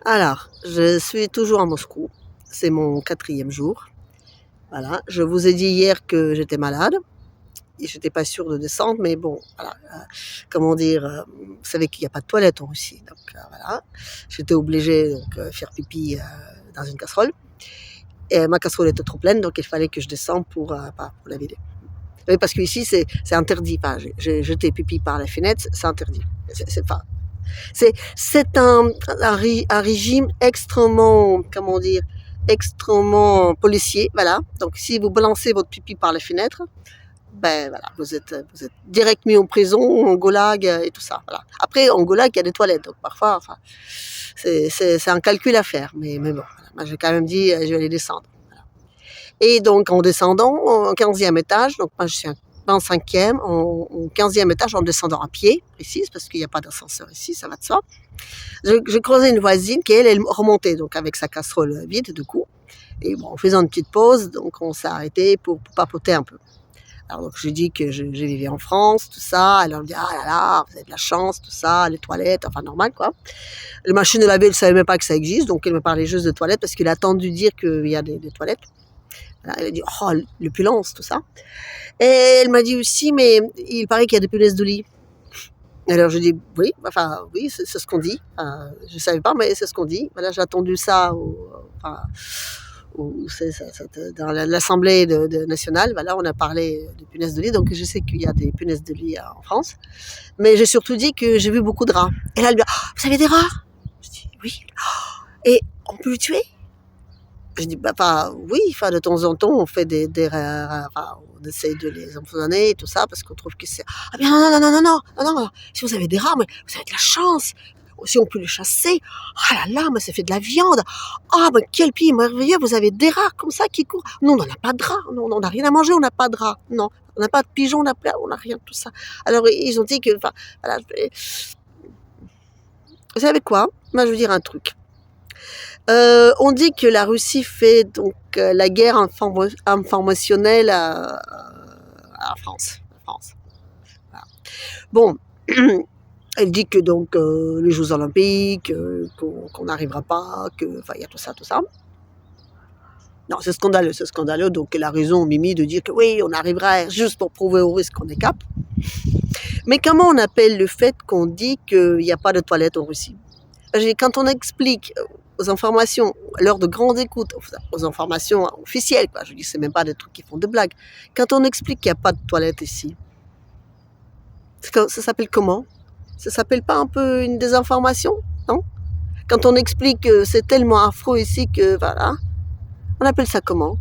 Alors, je suis toujours à Moscou. C'est mon 4e jour. Voilà. Je vous ai dit hier que j'étais malade et j'étais pas sûre de descendre, mais bon, voilà. Comment dire, vous savez qu'il n'y a pas de toilette en Russie. Donc, voilà. J'étais obligée de faire pipi dans une casserole. Et ma casserole était trop pleine, donc il fallait que je descende pour la vider. Oui, parce qu'ici, c'est interdit. Enfin, j'ai jeté pipi par la fenêtre, c'est interdit. C'est un régime extrêmement, comment dire, extrêmement policier, voilà. Donc, si vous balancez votre pipi par la fenêtre, ben voilà, vous êtes direct mis en prison, en goulag et tout ça, voilà. Après, en goulag, il y a des toilettes, donc parfois, enfin, c'est un calcul à faire, mais bon, voilà. Moi, j'ai quand même dit, je vais aller descendre. Voilà. Et donc, en descendant, au 15e étage, donc moi, je suis en 5e, au 15e étage, en descendant à pied, précise, parce qu'il n'y a pas d'ascenseur ici, ça va de soi. Je croisais une voisine qui, elle remontait, donc avec sa casserole vide, du coup. Et bon, en faisant une petite pause, donc on s'est arrêté pour papoter un peu. Alors, donc, je lui dis que je vivais en France, tout ça. Elle me dit, ah là là, vous avez de la chance, tout ça, les toilettes, enfin, normal, quoi. Les machines à laver, elle ne savait même pas que ça existe, donc elle me parlait juste de toilettes parce qu'elle a attendu dire qu'il y a des toilettes. Voilà, elle a dit, oh, l'opulence, tout ça. Et elle m'a dit aussi, mais il paraît qu'il y a des punaises de lit. Alors je dis, oui, c'est ce qu'on dit. Je ne savais pas, mais c'est ce qu'on dit. Voilà, j'ai attendu ça dans l'Assemblée nationale. Voilà, on a parlé de punaises de lit, donc je sais qu'il y a des punaises de lit en France. Mais j'ai surtout dit que j'ai vu beaucoup de rats. Et là, elle me dit, oh, vous avez des rats? Je dis, oui. Oh, et on peut les tuer? Je dis, oui, de temps en temps, on fait des on essaye de les empoisonner et tout ça, parce qu'on trouve que c'est, ah bien, non, si vous avez des rats, mais vous avez de la chance. Si on peut les chasser, ah là là, mais ça fait de la viande. Ah, mais quel pied merveilleux, vous avez des rats comme ça qui courent. Non, on n'a pas de rats, non, on n'a rien à manger, on n'a pas de rats, non, on n'a pas de pigeons, on n'a rien de tout ça. Alors, ils ont dit que, voilà, vous savez quoi? Moi, je veux dire un truc. On dit que la Russie fait donc la guerre informationnelle à France. Voilà. Bon, elle dit que donc les Jeux Olympiques, qu'on n'arrivera pas, il y a tout ça. Non, c'est scandaleux. Donc elle a raison, Mimi, de dire que oui, on arrivera juste pour prouver aux Russes qu'on est cap. Mais comment on appelle le fait qu'on dit qu'il n'y a pas de toilettes en Russie? Quand on explique aux informations, à l'heure de grande écoute, aux informations officielles, quoi. Je dis, c'est même pas des trucs qui font de blagues. Quand on explique qu'il n'y a pas de toilette ici, ça s'appelle comment? Ça s'appelle pas un peu une désinformation, non? Quand on explique que c'est tellement affreux ici que, voilà, on appelle ça comment?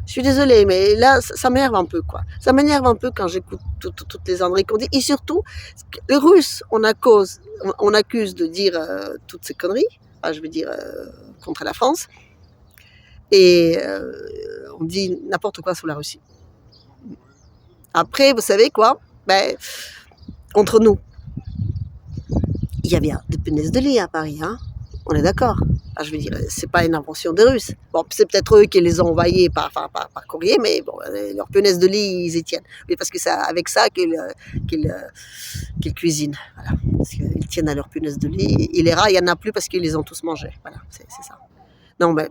Je suis désolée, mais là, ça m'énerve un peu, quoi. Ça m'énerve un peu quand j'écoute toutes les âneries qu'on dit. Et surtout, les Russes, on accuse de dire toutes ces conneries, je veux dire, contre la France. Et on dit n'importe quoi sur la Russie. Après, vous savez quoi? Entre nous, il y a bien des punaises de lit à Paris, hein? On est d'accord. Je veux dire, c'est pas une invention des Russes. Bon, c'est peut-être eux qui les ont envoyés par courrier, mais bon, leurs punaises de lit, ils y tiennent. Mais parce que c'est avec ça qu'ils cuisinent. Voilà. Parce qu'ils tiennent à leurs punaises de lit. Et les rats, il n'y en a plus parce qu'ils les ont tous mangés. Voilà, c'est ça. Non, mais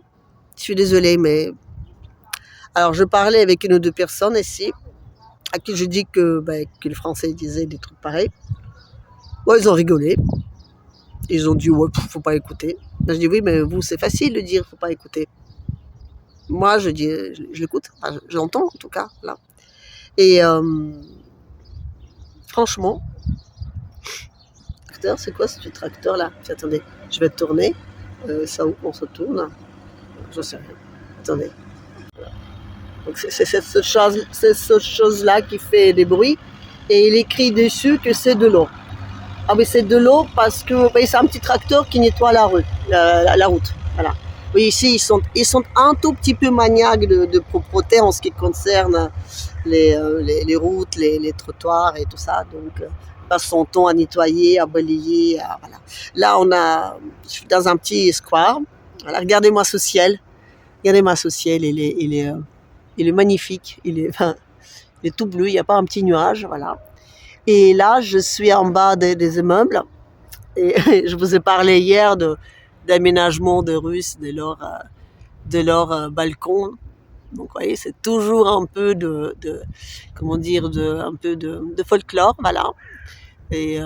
je suis désolée, mais... Alors, je parlais avec une ou deux personnes ici, à qui je dis que les Français disaient des trucs pareils. Ouais, ils ont rigolé. Ils ont dit, ouais, faut pas écouter. Je dis, oui, mais vous, c'est facile de dire, faut pas écouter. Moi, je dis, je l'écoute. Je l'entends, en tout cas. Là. Et franchement, tracteur, c'est quoi ce tracteur-là? Attendez, je vais tourner. Ça où on se tourne? Je sais rien. Attendez. Voilà. Donc, c'est cette chose-là qui fait des bruits. Et il écrit dessus que c'est de l'eau. Ah oui, c'est de l'eau parce que c'est un petit tracteur qui nettoie la route. Voilà. Oui, ici, ils sont un tout petit peu maniaques de propreté en ce qui concerne les routes, les trottoirs et tout ça. Donc, ils passent son temps à nettoyer, à balayer. Voilà. Là, je suis dans un petit square. Voilà, regardez-moi ce ciel. Il est magnifique. Il est tout bleu, il n'y a pas un petit nuage. Voilà. Et là, je suis en bas des immeubles. Et je vous ai parlé hier d'aménagement de Russes de leur balcon. Donc, vous voyez, c'est toujours un peu comment dire, un peu de folklore, voilà. Et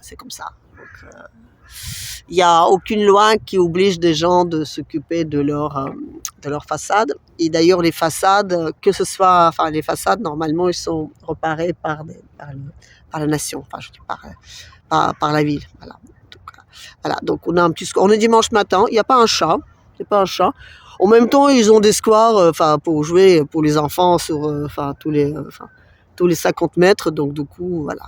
c'est comme ça. Donc, il n'y a aucune loi qui oblige des gens de s'occuper de leur façade. Et d'ailleurs, les façades, que ce soit, enfin, les façades, normalement, ils sont reparées par la nation, enfin, je dis par la ville. Voilà. Donc, on est dimanche matin, il n'y a pas un chat. Il n'y a pas un chat. En même temps, ils ont des squares, pour jouer pour les enfants sur, tous les 50 mètres. Donc, du coup, voilà.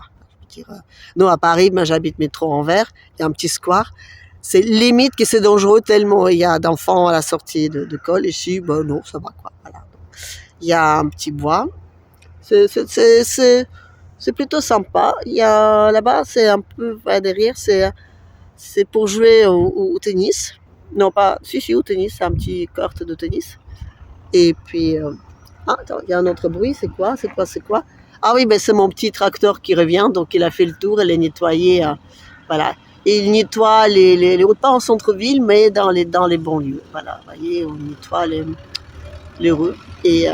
Nous, à Paris, moi, j'habite métro Anvers, il y a un petit square. C'est limite que c'est dangereux tellement il y a d'enfants à la sortie de colle. Ici, non, ça va quoi. Voilà. Il y a un petit bois. C'est plutôt sympa. Il y a là-bas, c'est un peu derrière, c'est pour jouer au tennis. Non, pas, si, au tennis, c'est un petit court de tennis. Et puis, attends, il y a un autre bruit, c'est quoi? Ah oui, c'est mon petit tracteur qui revient, donc il a fait le tour, il est nettoyé, voilà. Et il nettoie les routes, pas en centre-ville, mais dans les banlieues, voilà. Vous voyez, on nettoie les rues. Et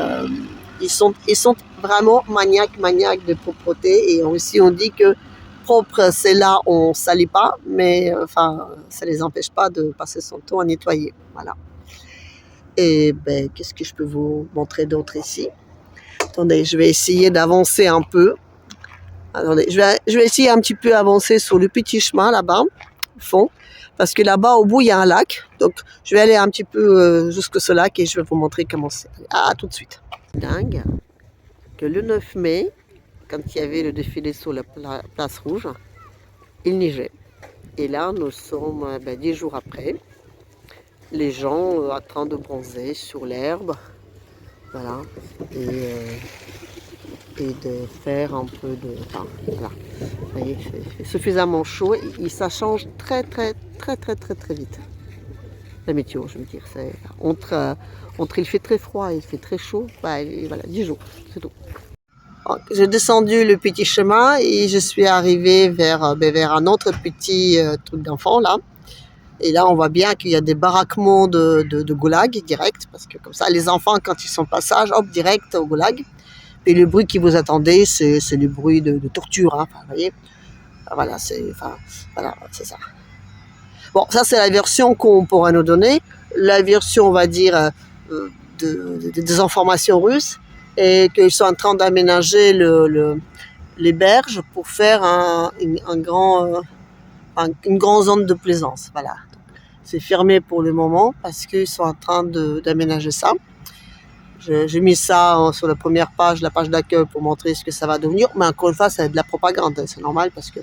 ils sont vraiment maniaques de propreté. Et aussi, on dit que propre, c'est là où on ne salit pas, mais ça ne les empêche pas de passer son temps à nettoyer, voilà. Et qu'est-ce que je peux vous montrer d'autre ici? Attendez, je vais essayer d'avancer un peu. Attendez, je vais essayer un petit peu avancer sur le petit chemin là-bas, au fond, parce que là-bas, au bout, il y a un lac. Donc, je vais aller un petit peu jusque ce lac et je vais vous montrer comment c'est. À tout de suite. Dingue que le 9 mai, quand il y avait le défilé sur la place rouge, il neigeait. Et là, nous sommes 10 jours après. Les gens en train de bronzer sur l'herbe, voilà, et de faire un peu de... voilà. Vous voyez, c'est suffisamment chaud et ça change très vite. La météo, je veux dire, c'est entre il fait très froid et il fait très chaud, voilà, 10 jours, c'est tout. J'ai descendu le petit chemin et je suis arrivée vers un autre petit truc d'enfant là. Et là, on voit bien qu'il y a des baraquements de goulag direct, parce que comme ça, les enfants, quand ils sont passage, hop, direct au goulag. Et le bruit qui vous attendez, c'est le bruit de torture, hein, vous voyez. Voilà, c'est ça. Bon, ça, c'est la version qu'on pourra nous donner. La version, on va dire, des informations russes, et qu'ils sont en train d'aménager les berges pour faire une grande zone de plaisance, voilà. C'est fermé pour le moment parce qu'ils sont en train d'aménager ça. J'ai mis ça sur la première page, la page d'accueil, pour montrer ce que ça va devenir. Mais encore une fois, c'est de la propagande, c'est normal parce que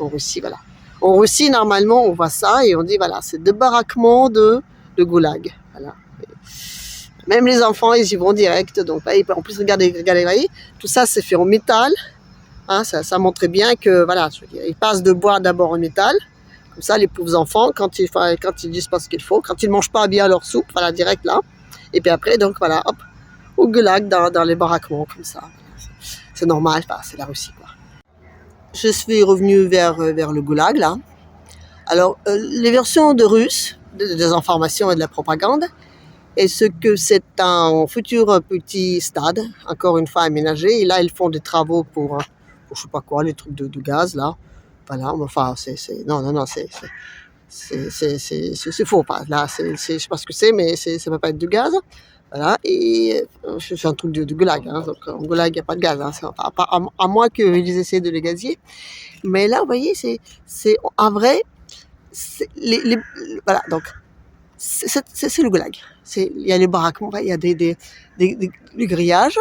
en Russie, voilà. En Russie, normalement, on voit ça et on dit, voilà, c'est des baraquements de goulag. Voilà. Même les enfants, ils y vont direct. Donc là, en plus, regardez, voyez, tout ça, c'est fait en métal. Hein, ça montrait bien que, voilà, je veux dire, ils passent de bois d'abord en métal. Comme ça, les pauvres enfants, quand ils disent pas ce qu'il faut, quand ils ne mangent pas bien leur soupe, voilà, direct là. Et puis après, donc voilà, hop, au goulag, dans les baraquements, comme ça. C'est normal, c'est la Russie, quoi. Je suis revenue vers le goulag, là. Alors, les versions de russe, des informations et de la propagande, est-ce que c'est un futur petit stade, encore une fois aménagé, et là, ils font des travaux pour je sais pas quoi, les trucs de gaz, là. Voilà, enfin, non, c'est faux. Là, je sais pas ce que c'est, mais ça va pas être du gaz. Voilà, et c'est un truc de goulag. Hein, donc, en goulag, il n'y a pas de gaz. Hein, à moins qu'ils essaient de le gazier. Mais là, vous voyez, c'est en vrai, voilà, donc, c'est le goulag. Il y a les baraquements, il y a des grillages.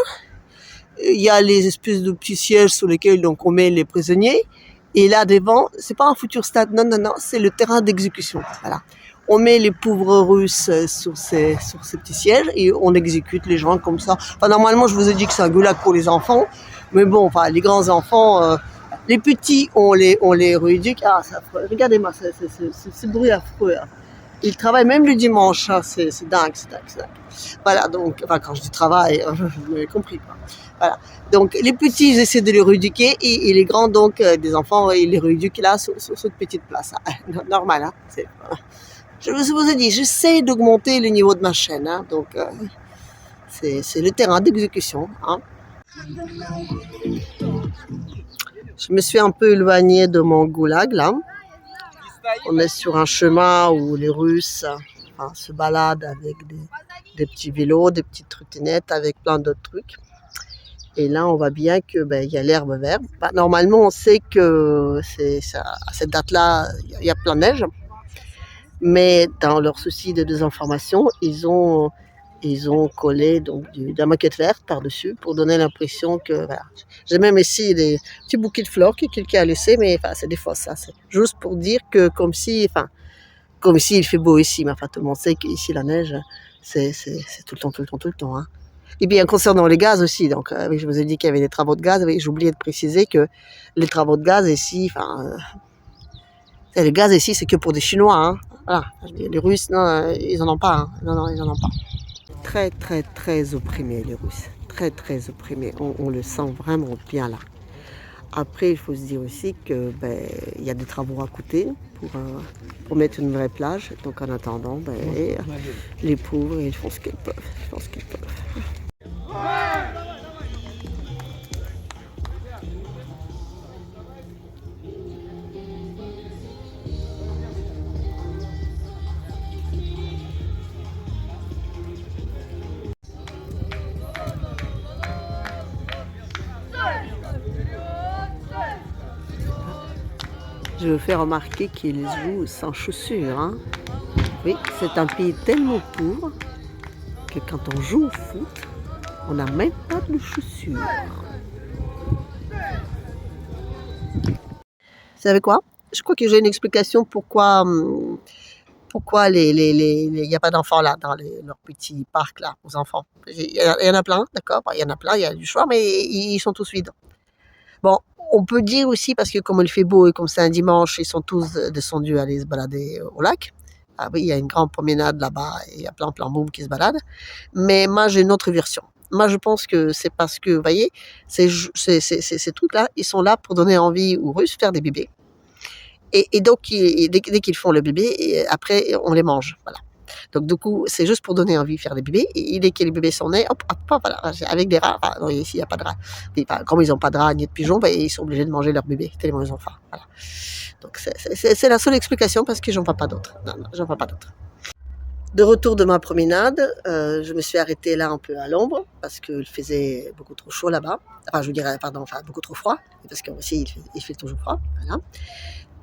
Il y a les espèces de petits sièges sur lesquels donc, on met les prisonniers. Et là devant, c'est pas un futur stade, non, c'est le terrain d'exécution. Voilà. On met les pauvres Russes sur ces petits sièges et on exécute les gens comme ça. Enfin, normalement, je vous ai dit que c'est un goulag pour les enfants, mais bon, enfin, les grands enfants, les petits, on les rééduque. Ah, regardez-moi, c'est bruit affreux. Hein. Ils travaillent même le dimanche, hein. C'est dingue. Voilà, donc, enfin, quand je dis travail, vous m'avez compris, quoi. Voilà. Donc, les petits, ils essaient de les rééduquer et les grands, donc, des enfants, ils les rééduquent là, sur cette petite place. Normal, hein. Je vous ai dit, j'essaie d'augmenter le niveau de ma chaîne, hein, donc c'est le terrain d'exécution. Hein. Je me suis un peu éloignée de mon goulag là. On est sur un chemin où les Russes se baladent avec des petits vélos, des petites trottinettes avec plein d'autres trucs. Et là, on voit bien que il y a l'herbe verte. Normalement, on sait que à cette date-là, il y a plein de neige. Mais dans leur souci de désinformation, ils ont collé donc de la moquette verte par-dessus pour donner l'impression que voilà. J'ai même ici des petits bouquets de fleurs que quelqu'un a laissé, mais enfin, c'est des fausses. Ça, c'est juste pour dire que comme si il fait beau ici, mais enfin tout le monde sait qu'ici la neige, c'est tout le temps, tout le temps, tout le temps. Hein. Et bien concernant les gaz aussi, donc oui, je vous ai dit qu'il y avait des travaux de gaz, oui, j'ai oublié de préciser que les travaux de gaz ici, le gaz ici, c'est que pour des Chinois. Hein. Voilà. Les Russes, non, ils en ont pas. Hein. Non, non, ils en ont pas. Très, très, très opprimés, les Russes. Très, très opprimés. On le sent vraiment bien là. Après, il faut se dire aussi que il y a des travaux à côté pour mettre une vraie plage. Donc en attendant, les pauvres, ils font ce qu'ils peuvent. Ils font ce qu'ils peuvent. Je veux faire remarquer qu'ils jouent sans chaussures. Hein. Oui, c'est un pays tellement pauvre que quand on joue au foot, on n'a même pas de chaussures. Vous savez quoi? Je crois que j'ai une explication pourquoi il n'y a pas d'enfants là, dans leurs petits parcs là, aux enfants. Il y en a plein, d'accord? Il y en a plein, il y a du choix, mais ils sont tous vides. Bon, on peut dire aussi, parce que comme il fait beau et comme c'est un dimanche, ils sont tous descendus aller se balader au lac. Ah oui, il y a une grande promenade là-bas et il y a plein de mômes qui se baladent. Mais moi, j'ai une autre version. Moi, je pense que c'est parce que, vous voyez, ces trucs-là, ils sont là pour donner envie aux Russes de faire des bébés. Et donc, dès qu'ils font le bébé, après, on les mange. Voilà. Donc, du coup, c'est juste pour donner envie de faire des bébés. Et dès que les bébés sont nés, hop, hop, hop, voilà, avec des rats. Non, ici, il n'y a pas de rats. Comme ils n'ont pas de rats ni de pigeons, ils sont obligés de manger leurs bébés, tellement ils ont faim. Voilà. Donc, c'est la seule explication parce que j'en vois pas d'autre. Non, non, j'en vois pas d'autre. De retour de ma promenade, je me suis arrêtée là un peu à l'ombre parce qu'il faisait beaucoup trop chaud là-bas. Enfin, je dirais, pardon, beaucoup trop froid. Parce qu'aussi, il fait toujours froid. Voilà.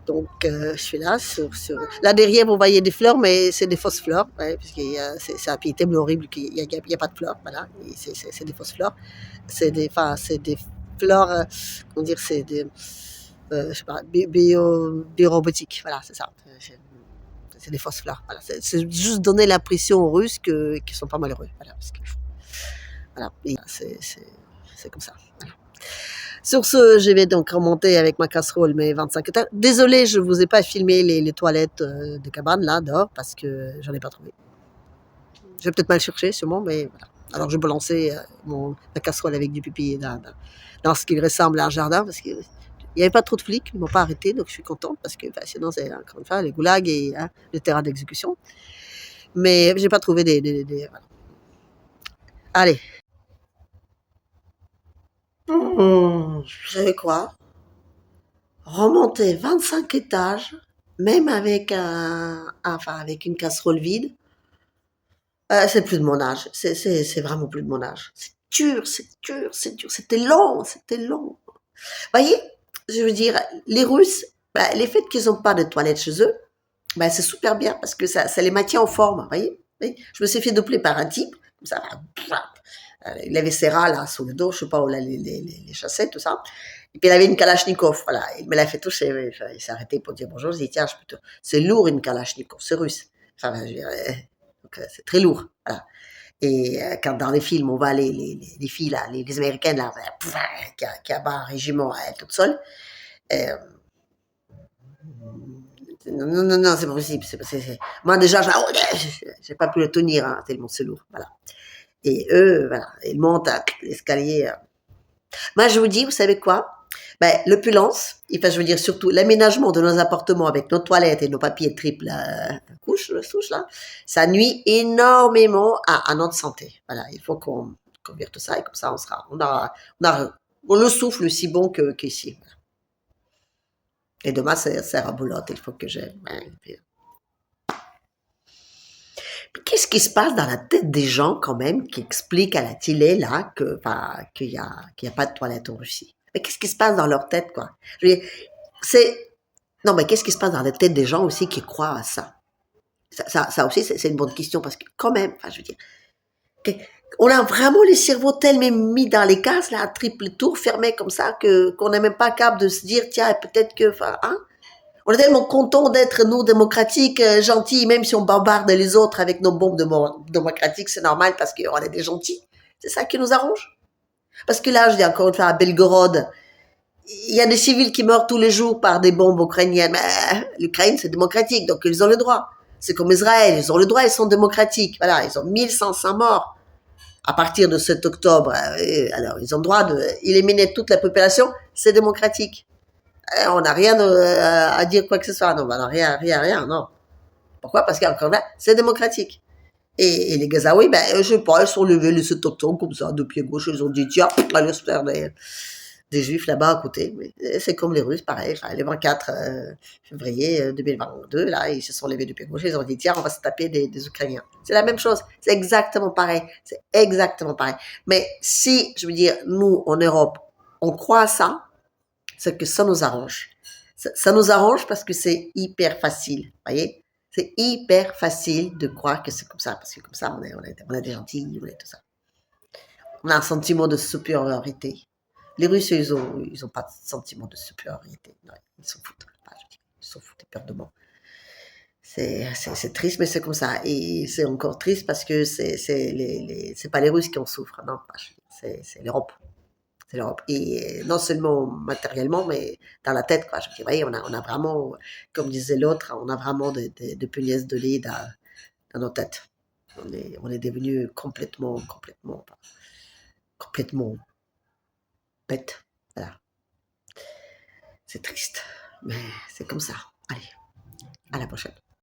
Donc, je suis là. Là, derrière, vous voyez des fleurs, mais c'est des fausses fleurs. Ouais, parce que c'est un pays tellement horrible qu'il n'y a pas de fleurs. Voilà. C'est des fausses fleurs. C'est des fleurs, comment dire, c'est des, je sais pas, biorobotiques. Voilà, c'est ça. C'est des fausses fleurs. Voilà. C'est juste donner l'impression aux Russes qu'ils ne sont pas malheureux. Voilà. Voilà. C'est comme ça. Voilà. Sur ce, je vais donc remonter avec ma casserole mes 25 étages. Désolée, je ne vous ai pas filmé les toilettes de cabane là, dehors, parce que j'en ai pas trouvé. Je vais peut-être mal chercher, sûrement, mais voilà. Alors je peux lancer ma casserole avec du pipi dans ce qui ressemble à un jardin, parce qu'il n'y avait pas trop de flics, ils ne m'ont pas arrêté, donc je suis contente, parce que sinon c'est encore une fois les goulags et le terrain d'exécution. Mais je n'ai pas trouvé voilà. Allez. Vous savez quoi? Remonter 25 étages, même avec avec une casserole vide, c'est plus de mon âge. C'est vraiment plus de mon âge. C'est dur, c'est dur, c'est dur. C'était long, c'était long. Voyez, je veux dire, les Russes, les faits qu'ils n'ont pas de toilettes chez eux, c'est super bien parce que ça les maintient en forme. Voyez, je me suis fait doubler par un type, comme ça, il avait ses rats là sous le dos, je sais pas où là, les chassait, tout ça. Et puis il avait une Kalachnikov, voilà. Il me l'a fait toucher, il s'est arrêté pour dire bonjour. Je dis tiens, c'est lourd une Kalachnikov, c'est russe. Enfin, je dirais, donc c'est très lourd, voilà. Et quand dans les films on voit les filles là, les américaines là, qui abattent un régiment à elle toute seule. Non, c'est pas possible. Moi déjà, j'ai pas pu le tenir, hein, tellement c'est lourd, voilà. Et eux, voilà, ils montent l'escalier. Moi, je vous dis, vous savez quoi? Ben, l'opulence, enfin, je veux dire surtout l'aménagement de nos appartements avec nos toilettes et nos papiers triple couche là, ça nuit énormément à notre santé. Voilà, il faut qu'on vire tout ça et comme ça on le souffle aussi bon qu'ici. Et demain, c'est raboulotte, il faut que j'aille. Qu'est-ce qui se passe dans la tête des gens quand même qui expliquent à la télé là qu'il y a pas de toilettes en Russie? Mais qu'est-ce qui se passe dans leur tête quoi? Je veux dire, c'est non mais qu'est-ce qui se passe dans la tête des gens aussi qui croient à ça? Ça aussi c'est une bonne question parce que quand même, enfin je veux dire, on a vraiment les cerveaux tellement mis dans les cases là, à triple tour fermé comme ça que qu'on n'est même pas capable de se dire tiens peut-être que enfin hein? On est tellement content d'être, nous, démocratiques, gentils, même si on bombarde les autres avec nos bombes démocratiques, c'est normal parce qu'on est des gentils. C'est ça qui nous arrange. Parce que là, je dis encore une fois, à Belgorod, il y a des civils qui meurent tous les jours par des bombes ukrainiennes. Mais l'Ukraine, c'est démocratique, donc ils ont le droit. C'est comme Israël, ils ont le droit, ils sont démocratiques. Voilà, ils ont 1500 morts à partir de 7 octobre. Alors, ils ont le droit d'éliminer toute la population, c'est démocratique. On n'a rien à dire quoi que ce soit. Non, on n'a rien, non. Pourquoi? Parce qu'encore là, c'est démocratique. Et les Gazaouis, ben, je sais pas, ils sont levés le 7 octobre comme ça, de pied gauche, ils ont dit, tiens, allez se faire des Juifs là-bas à côté. Mais c'est comme les Russes, pareil. Enfin, le 24 février 2022, là, ils se sont levés du pied gauche, ils ont dit, tiens, on va se taper des Ukrainiens. C'est la même chose. C'est exactement pareil. C'est exactement pareil. Mais si, je veux dire, nous, en Europe, on croit à ça, c'est que ça nous arrange. Ça nous arrange parce que c'est hyper facile, voyez. C'est hyper facile de croire que c'est comme ça, parce que comme ça, on est des gentils, on est tout ça. On a un sentiment de supériorité. Les Russes, ils ont pas de sentiment de supériorité. Non, ils s'en foutent. Ils s'en foutent éperdument. C'est triste, mais c'est comme ça. Et c'est encore triste parce que c'est pas les Russes qui en souffrent, non, c'est l'Europe. C'est l'Europe. Et non seulement matériellement, mais dans la tête, quoi. Je me dis, voyez, on a vraiment, comme disait l'autre, on a vraiment de punaises de lit dans nos têtes. On est devenu complètement bête. Voilà. C'est triste, mais c'est comme ça. Allez, à la prochaine.